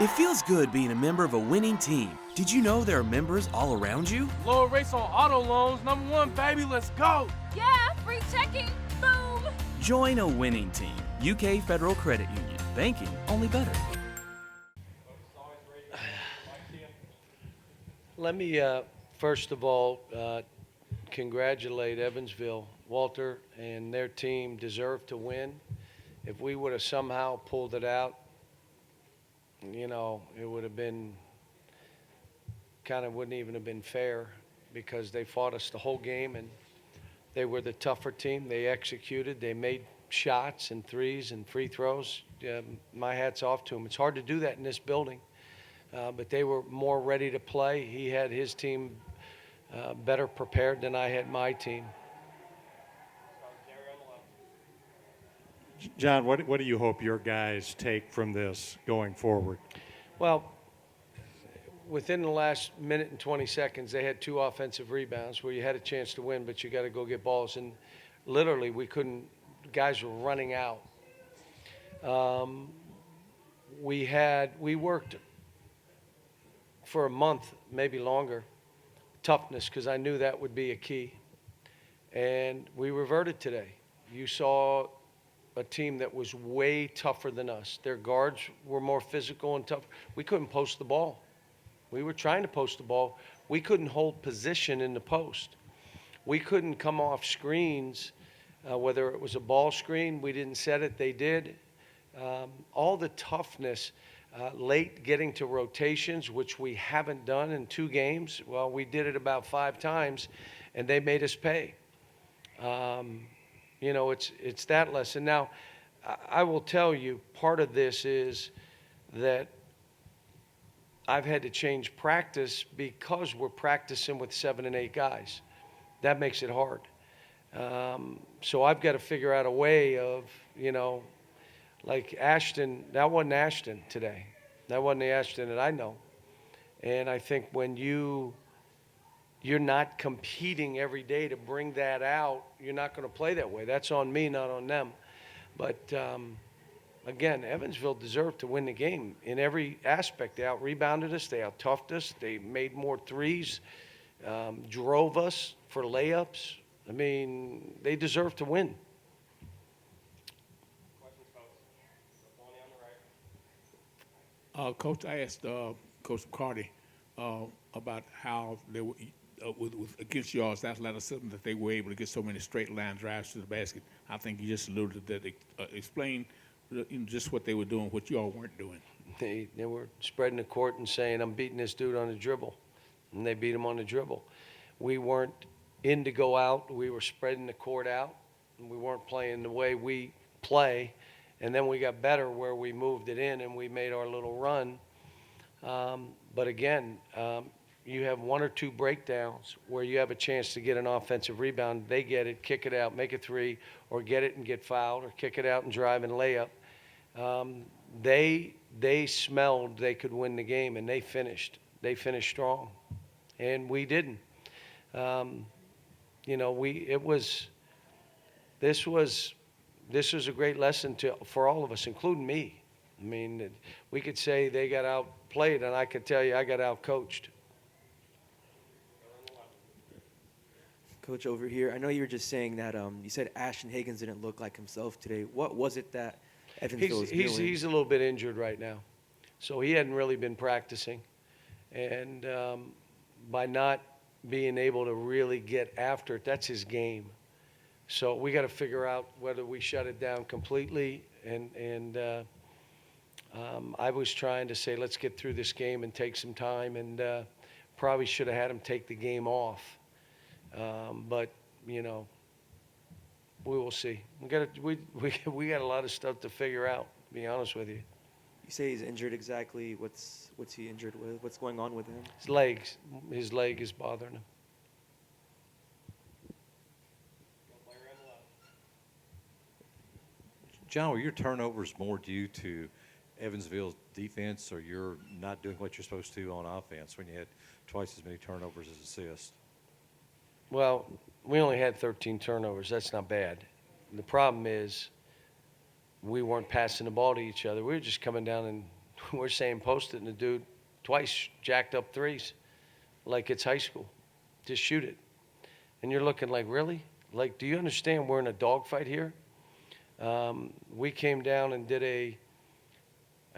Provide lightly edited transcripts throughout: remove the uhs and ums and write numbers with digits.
It feels good being a member of a winning team. Did you know there are members all around you? Lower rates on auto loans. #1, baby. Let's go. Yeah, free checking. Boom. Join a winning team. UK Federal Credit Union. Banking only better. Let me, first of all, congratulate Evansville. Walter and their team deserve to win. If we would have somehow pulled it out, it would have been wouldn't even have been fair because they fought us the whole game and they were the tougher team. They executed. They made shots and threes and free throws. My hat's off to them. It's hard to do that in this building, but they were more ready to play. He had his team better prepared than I had my team. John, what do you hope your guys take from this going forward? Well, within the last minute and 20 seconds, they had 2 offensive rebounds where you had a chance to win, but you got to go get balls. And literally, we couldn't. Guys were running out. We worked for a month, maybe longer, toughness, because I knew that would be a key. And we reverted today. You saw a team that was way tougher than us. Their guards were more physical and tough. We couldn't post the ball. We were trying to post the ball. We couldn't hold position in the post. We couldn't come off screens, whether it was a ball screen, we didn't set it, they did. All the toughness, late getting to rotations, which we haven't done in 2 games. Well, we did it about 5 times, and they made us pay. It's that lesson. Now, I will tell you, part of this is that I've had to change practice because we're practicing with 7 and 8 guys. That makes it hard. So I've got to figure out a way of, like Ashton, that wasn't Ashton today. That wasn't the Ashton that I know. And I think when you're not competing every day to bring that out, you're not going to play that way. That's on me, not on them. But, again, Evansville deserved to win the game in every aspect. They out-rebounded us. They out-toughed us. They made more threes, drove us for layups. I mean, they deserve to win. Coach, I asked Coach Carty about how they were with against y'all's athleticism that they were able to get so many straight line drives to the basket. I think you just alluded to that. Explain just what they were doing, what y'all weren't doing. They were spreading the court and saying, I'm beating this dude on the dribble. And they beat him on the dribble. We weren't in to go out. We were spreading the court out. And we weren't playing the way we play. And then we got better where we moved it in and we made our little run. But again, you have 1 or 2 breakdowns where you have a chance to get an offensive rebound. They get it, kick it out, make a 3, or get it and get fouled, or kick it out and drive and lay up. They smelled they could win the game, and they finished. They finished strong, and we didn't. This was a great lesson for all of us, including me. I mean, we could say they got outplayed, and I could tell you I got outcoached. Coach, over here, I know you were just saying that you said Ashton Higgins didn't look like himself today. What was it that Evansville was doing? He's a little bit injured right now, so he hadn't really been practicing. And by not being able to really get after it, that's his game. So we got to figure out whether we shut it down completely. And I was trying to say, let's get through this game and take some time, and probably should have had him take the game off. But we will see. We got a lot of stuff to figure out, to be honest with you. You say he's injured. Exactly what's he injured with? What's going on with him? His leg is bothering him. John, were your turnovers more due to Evansville's defense, or you're not doing what you're supposed to on offense when you had twice as many turnovers as assists? Well, we only had 13 turnovers. That's not bad. The problem is we weren't passing the ball to each other. We were just coming down and we're saying post it, and the dude twice jacked up threes like it's high school. Just shoot it. And you're looking like, really? Like, do you understand we're in a dogfight here? We came down and did a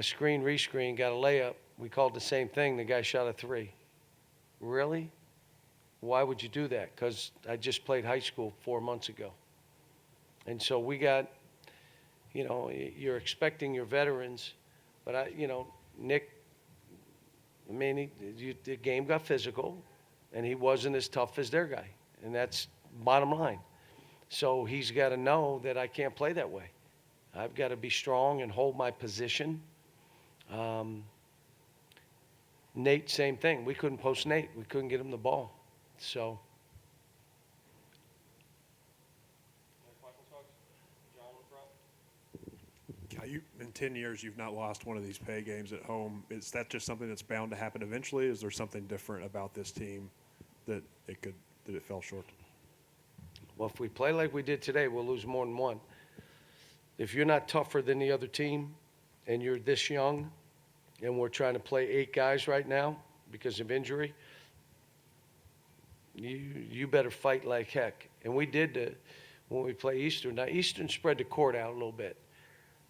screen, rescreen, got a layup. We called the same thing. The guy shot a three. Really? Why would you do that? Because I just played high school 4 months ago. And so we got, you're expecting your veterans, but Nick, the game got physical, and he wasn't as tough as their guy. And that's bottom line. So he's got to know that I can't play that way. I've got to be strong and hold my position. Nate, same thing. We couldn't post Nate. We couldn't get him the ball. So. In 10 years, you've not lost one of these pay games at home. Is that just something that's bound to happen eventually? Is there something different about this team that it fell short? Well, if we play like we did today, we'll lose more than one. If you're not tougher than the other team and you're this young and we're trying to play 8 guys right now because of injury, you better fight like heck. And we did when we play Eastern. Now, Eastern spread the court out a little bit,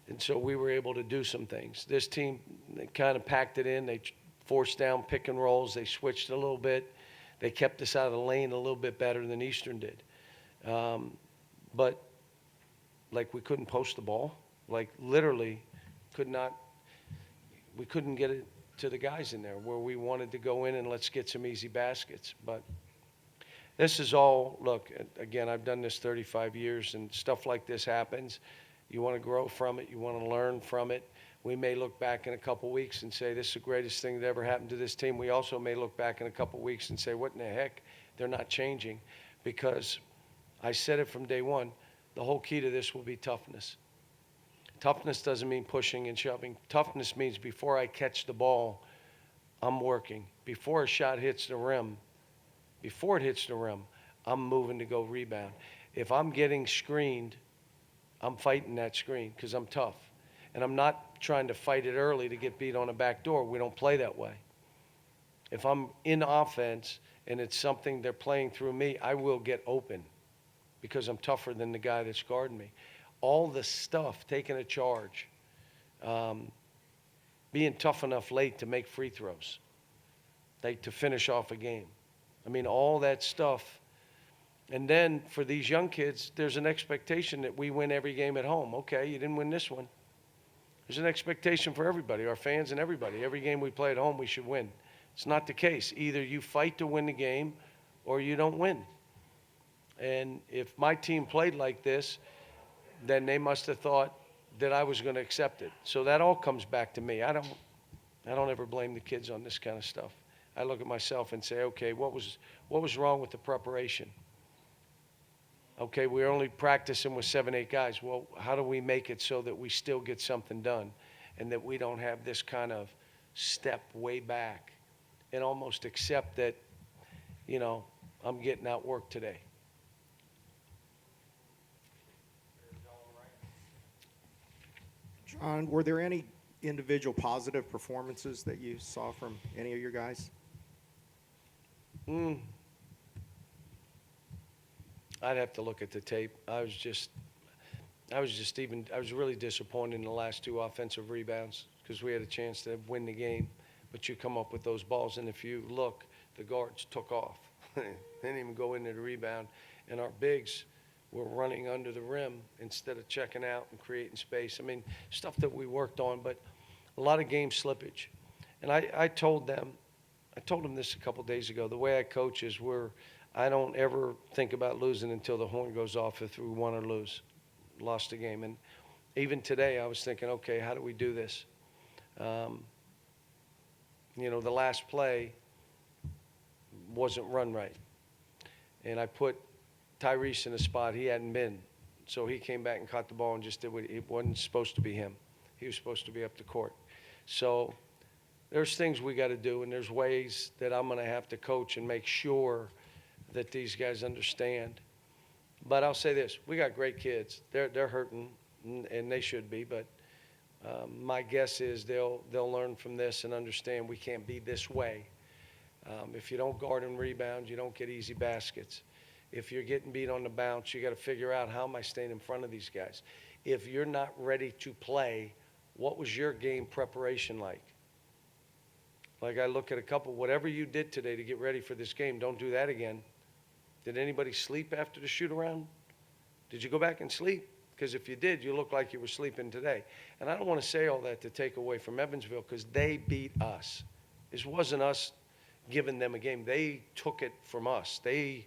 and so we were able to do some things. This team, they kind of packed it in. They forced down pick and rolls. They switched a little bit. They kept us out of the lane a little bit better than Eastern did. But, like, we couldn't post the ball. Like, literally we couldn't get it to the guys in there where we wanted to go in and let's get some easy baskets. But this is all, look, again, I've done this 35 years, and stuff like this happens. You want to grow from it. You want to learn from it. We may look back in a couple weeks and say, this is the greatest thing that ever happened to this team. We also may look back in a couple weeks and say, what in the heck? They're not changing. Because I said it from day one, the whole key to this will be toughness. Toughness doesn't mean pushing and shoving. Toughness means before I catch the ball, I'm working. Before a shot hits the rim, I'm moving to go rebound. If I'm getting screened, I'm fighting that screen because I'm tough. And I'm not trying to fight it early to get beat on a back door. We don't play that way. If I'm in offense and it's something they're playing through me, I will get open because I'm tougher than the guy that's guarding me. All the stuff, taking a charge, being tough enough late to make free throws, to finish off a game. I mean, all that stuff. And then for these young kids, there's an expectation that we win every game at home. Okay, you didn't win this one. There's an expectation for everybody, our fans and everybody. Every game we play at home, we should win. It's not the case. Either you fight to win the game or you don't win. And if my team played like this, then they must have thought that I was going to accept it. So that all comes back to me. I don't ever blame the kids on this kind of stuff. I look at myself and say, okay, what was wrong with the preparation? Okay, we're only practicing with 7, 8 guys. Well, how do we make it so that we still get something done and that we don't have this kind of step way back and almost accept that, I'm getting out work today? John, were there any individual positive performances that you saw from any of your guys? I'd have to look at the tape. I was really disappointed in the last 2 offensive rebounds because we had a chance to win the game, but you come up with those balls, and if you look, the guards took off. They didn't even go into the rebound, and our bigs were running under the rim instead of checking out and creating space. I mean, stuff that we worked on, but a lot of game slippage. And I told them this a couple days ago, the way I coach is I don't ever think about losing until the horn goes off if we won or lost the game. And even today I was thinking, okay, how do we do this? The last play wasn't run right. And I put Tyrese in a spot he hadn't been. So he came back and caught the ball and just did what it wasn't supposed to be him. He was supposed to be up the court. So there's things we got to do, and there's ways that I'm going to have to coach and make sure that these guys understand. But I'll say this, we got great kids. They're hurting, and they should be, but My guess is they'll learn from this and understand we can't be this way. If you don't guard and rebound, you don't get easy baskets. If you're getting beat on the bounce, you got to figure out, how am I staying in front of these guys? If you're not ready to play, what was your game preparation like? Like, I look at a couple, whatever you did today to get ready for this game, don't do that again. Did anybody sleep after the shoot around? Did you go back and sleep? Because if you did, you look like you were sleeping today. And I don't want to say all that to take away from Evansville, because they beat us. This wasn't us giving them a game. They took it from us. They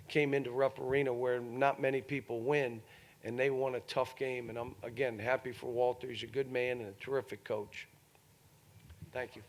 came into Rupp Arena where not many people win, and they won a tough game. And I'm, again, happy for Walter. He's a good man and a terrific coach. Thank you.